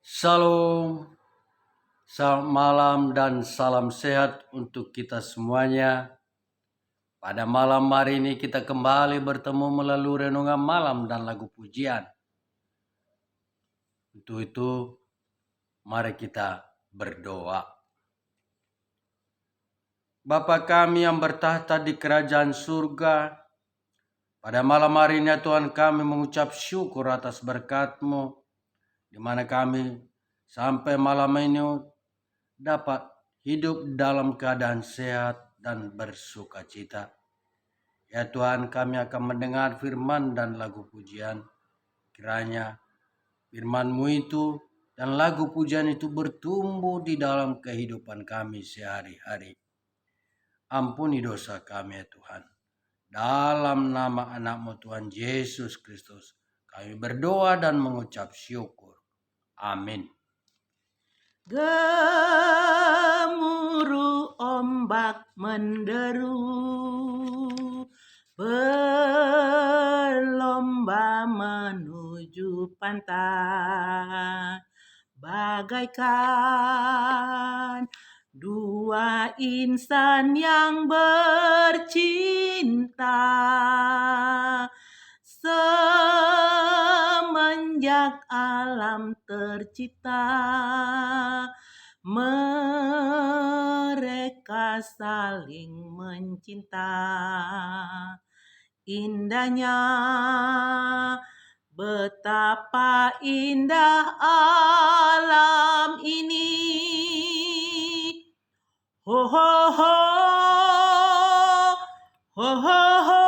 Shalom, selamat malam dan salam sehat untuk kita semuanya. Pada malam hari ini kita kembali bertemu melalui renungan malam dan lagu pujian. Untuk itu, mari kita berdoa. Bapa kami yang bertahta di kerajaan surga, pada malam hari ini Tuhan kami mengucap syukur atas berkat-Mu, di mana kami sampai malam ini dapat hidup dalam keadaan sehat dan bersuka cita. Ya Tuhan, kami akan mendengar firman dan lagu pujian. Kiranya firman-Mu itu dan lagu pujian itu bertumbuh di dalam kehidupan kami sehari-hari. Ampuni dosa kami ya Tuhan. Dalam nama anak-Mu Tuhan Yesus Kristus, kami berdoa dan mengucap syukur. Amin. Gemuruh ombak menderu, berlomba menuju pantai, bagaikan dua insan yang bercinta. Semenjak alam tercipta, mereka saling mencinta. Indahnya, betapa indah alam ini. Ho ho ho, ho ho ho.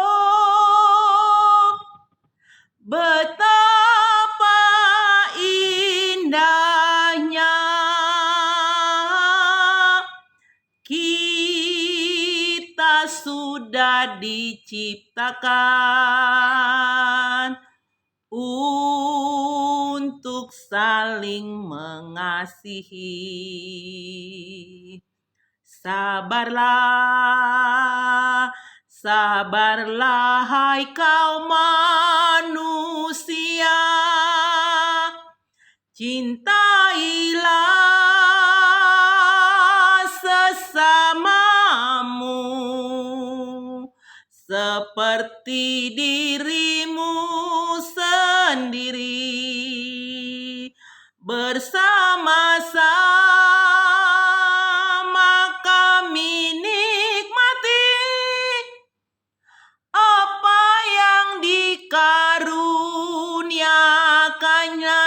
Betapa indahnya kita sudah diciptakan untuk saling mengasihi. Sabarlah, sabarlah hai kaum manusia, cintailah sesamamu seperti dirimu sendiri. Bersama-sama kami nikmati apa yang dikaruniakannya.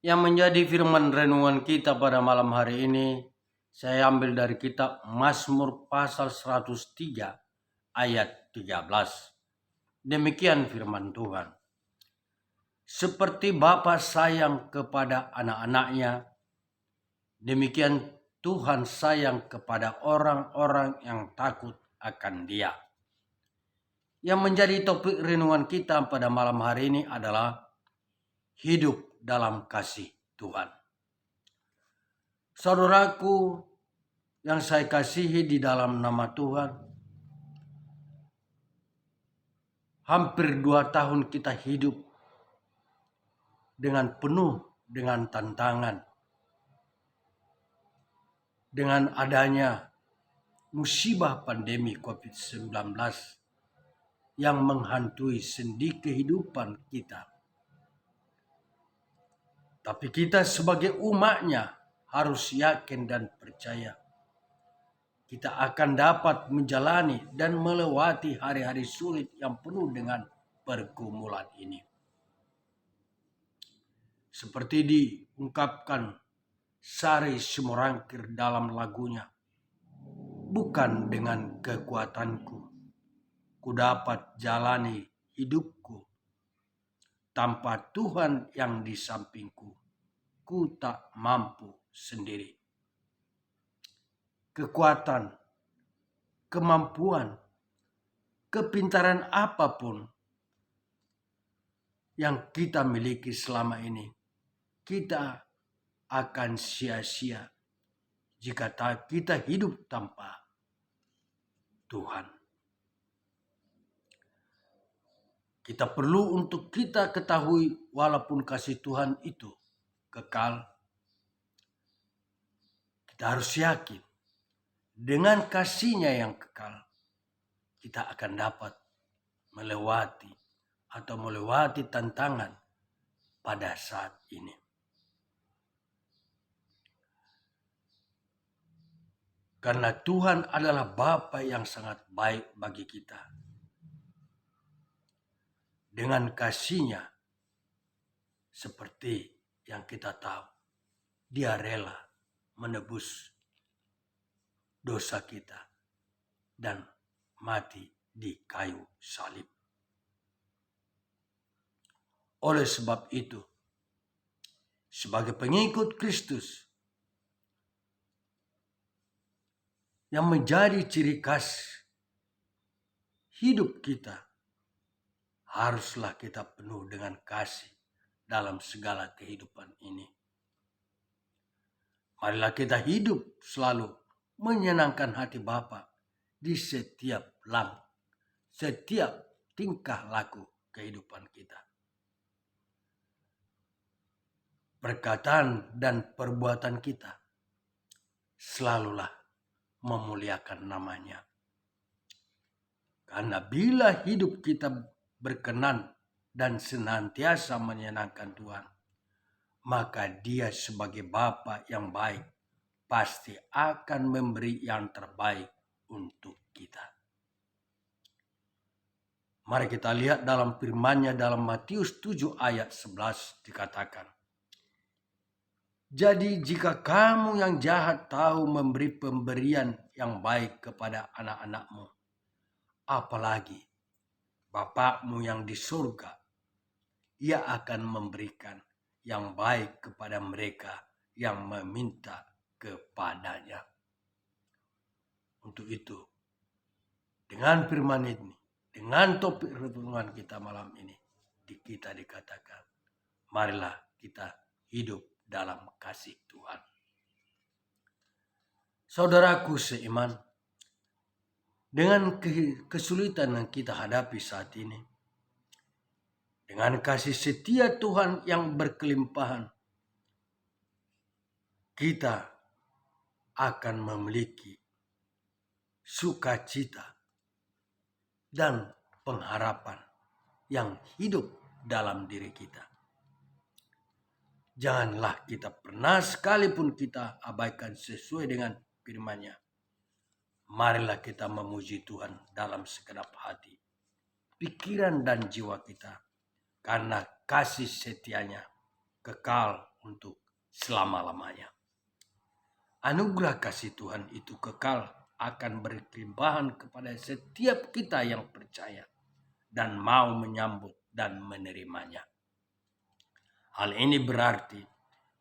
Yang menjadi firman renungan kita pada malam hari ini, saya ambil dari kitab Mazmur pasal 103 ayat 13. Demikian firman Tuhan. Seperti Bapa sayang kepada anak-anaknya, demikian Tuhan sayang kepada orang-orang yang takut akan Dia. Yang menjadi topik renungan kita pada malam hari ini adalah hidup dalam kasih Tuhan. Saudaraku yang saya kasihi di dalam nama Tuhan, hampir 2 tahun kita hidup dengan penuh dengan tantangan. Dengan adanya musibah pandemi COVID-19 yang menghantui sendi kehidupan kita. Tapi kita sebagai umatnya harus yakin dan percaya kita akan dapat menjalani dan melewati hari-hari sulit yang penuh dengan pergumulan ini. Seperti diungkapkan Sari Simorangkir dalam lagunya, bukan dengan kekuatanku ku dapat jalani hidupku, tanpa Tuhan yang di sampingku ku tak mampu sendiri. Kekuatan, kemampuan, kepintaran apapun yang kita miliki selama ini, kita akan sia-sia jika kita hidup tanpa Tuhan. Kita perlu untuk kita ketahui walaupun kasih Tuhan itu kekal, kita harus yakin dengan kasih-Nya yang kekal, kita akan dapat melewati tantangan pada saat ini. Karena Tuhan adalah Bapa yang sangat baik bagi kita. Dengan kasih-Nya, seperti yang kita tahu, Dia rela menebus dosa kita dan mati di kayu salib. Oleh sebab itu, sebagai pengikut Kristus, yang menjadi ciri khas hidup kita, haruslah kita penuh dengan kasih dalam segala kehidupan ini. Marilah kita hidup selalu menyenangkan hati Bapa di setiap tingkah laku kehidupan kita. Perkataan dan perbuatan kita selalulah memuliakan nama-Nya. Karena bila hidup kita berkenan dan senantiasa menyenangkan Tuhan, maka Dia sebagai Bapa yang baik pasti akan memberi yang terbaik untuk kita. Mari kita lihat dalam firman-Nya dalam Matius 7 ayat 11 dikatakan, jadi jika kamu yang jahat tahu memberi pemberian yang baik kepada anak-anakmu, apalagi Bapakmu yang di surga, Ia akan memberikan yang baik kepada mereka yang meminta kepadanya. Untuk itu, dengan firman ini, dengan topik renungan kita malam ini, kita dikatakan, marilah kita hidup dalam kasih Tuhan. Saudaraku seiman, dengan kesulitan yang kita hadapi saat ini, dengan kasih setia Tuhan yang berkelimpahan, kita akan memiliki sukacita dan pengharapan yang hidup dalam diri kita. Janganlah kita pernah sekalipun kita abaikan sesuai dengan firman-Nya. Marilah kita memuji Tuhan dalam segenap hati, pikiran dan jiwa kita, karena kasih setia-Nya kekal untuk selama-lamanya. Anugerah kasih Tuhan itu kekal akan berkelimpahan kepada setiap kita yang percaya dan mau menyambut dan menerimanya. Hal ini berarti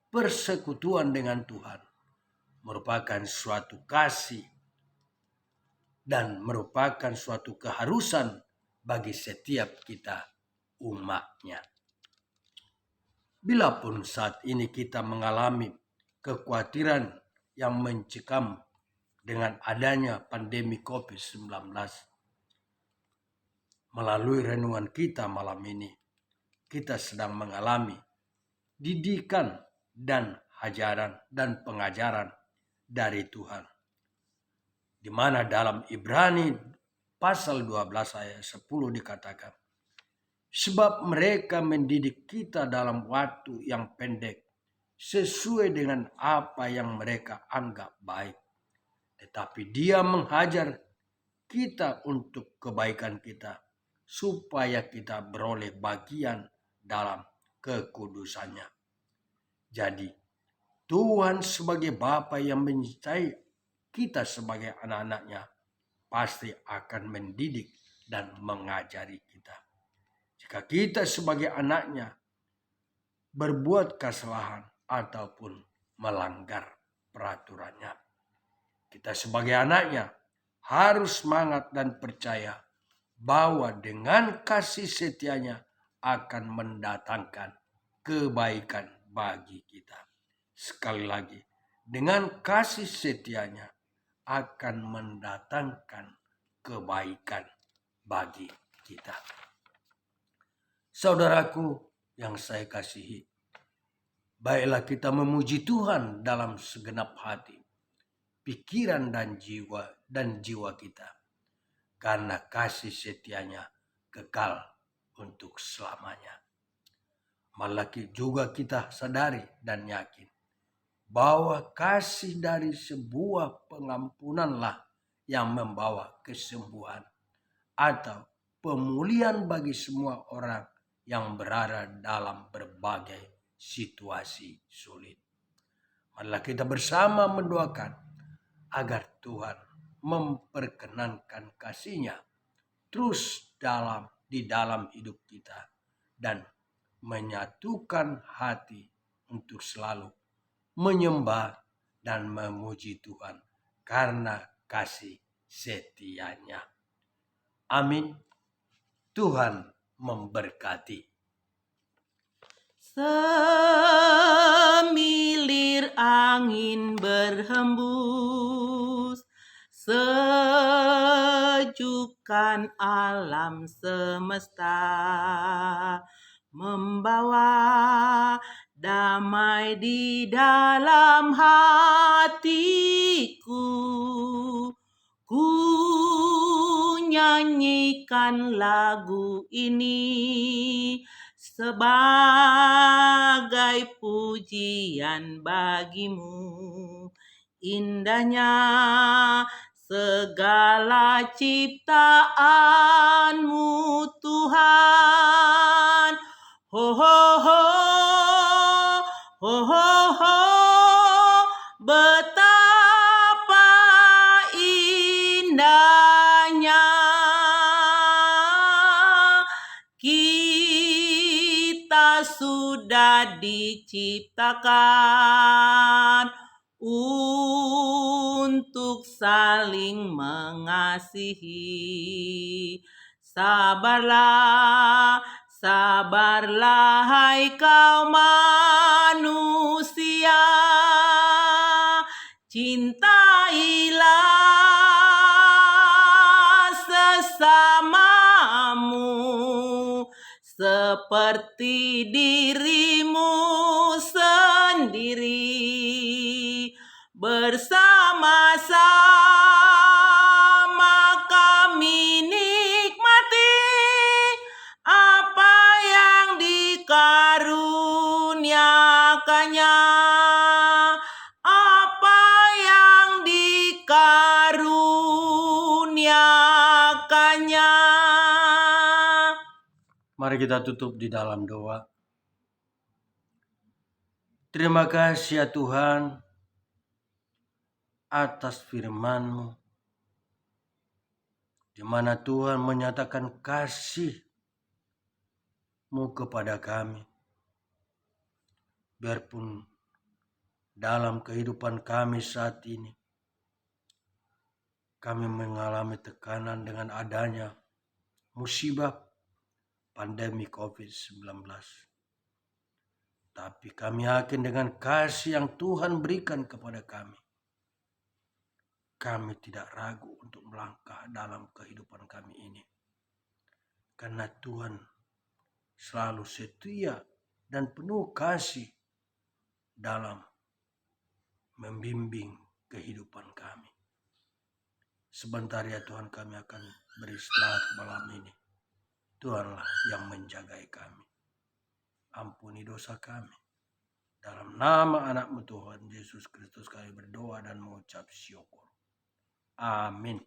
persekutuan dengan Tuhan merupakan suatu kasih dan merupakan suatu keharusan bagi setiap kita umat-Nya. Bilapun saat ini kita mengalami kekhawatiran yang mencekam dengan adanya pandemi COVID-19, melalui renungan kita malam ini, kita sedang mengalami didikan dan ajaran dan pengajaran dari Tuhan. Di mana dalam Ibrani pasal 12 ayat 10 dikatakan, sebab mereka mendidik kita dalam waktu yang pendek sesuai dengan apa yang mereka anggap baik. Tetapi Dia menghajar kita untuk kebaikan kita, supaya kita beroleh bagian dalam kekudusannya. Jadi Tuhan sebagai Bapa yang mencintai kita sebagai anak-anak-Nya pasti akan mendidik dan mengajari kita. Jika kita sebagai anak-Nya berbuat kesalahan ataupun melanggar peraturannya, kita sebagai anak-Nya harus semangat dan percaya bahwa dengan kasih setia-Nya akan mendatangkan kebaikan bagi kita. Sekali lagi, dengan kasih setia-Nya akan mendatangkan kebaikan bagi kita. Saudaraku yang saya kasihi, baiklah kita memuji Tuhan dalam segenap hati, pikiran dan jiwa kita, karena kasih setianya kekal untuk selamanya. Malah juga kita sadari dan yakin bahwa kasih dari sebuah pengampunanlah yang membawa kesembuhan atau pemulihan bagi semua orang yang berada dalam berbagai situasi sulit. Marilah kita bersama mendoakan agar Tuhan memperkenankan kasih-Nya terus di dalam hidup kita dan menyatukan hati untuk selalu menyembah dan memuji Tuhan karena kasih setia-Nya. Amin. Tuhan memberkati. Semilir angin berhembus, sejukkan alam semesta, membawa damai di dalam hatiku. Ku nyanyikan lagu ini sebagai pujian bagimu. Indahnya segala ciptaanmu Tuhan. Ho ho ho, ho ho ho, betapa indahnya kita sudah diciptakan untuk saling mengasihi. Sabarlah, sabarlah hai kau manusia, cintailah sesamamu seperti dirimu sendiri. Bersama-sama kami nikmati apa yang dikaruniakannya, apa yang dikaruniakannya. Mari kita tutup di dalam doa. Terima kasih ya Tuhan atas firman-Mu, di mana Tuhan menyatakan kasih-Mu kepada kami. Biarpun dalam kehidupan kami saat ini, kami mengalami tekanan dengan adanya musibah pandemi COVID-19. Tapi kami yakin dengan kasih yang Tuhan berikan kepada kami, kami tidak ragu untuk melangkah dalam kehidupan kami ini. Karena Tuhan selalu setia dan penuh kasih dalam membimbing kehidupan kami. Sebentar ya Tuhan, kami akan beristirahat malam ini. Tuhanlah yang menjagai kami. Ampuni dosa kami. Dalam nama anak-Mu Tuhan Yesus Kristus kami berdoa dan mengucap syukur. Amin.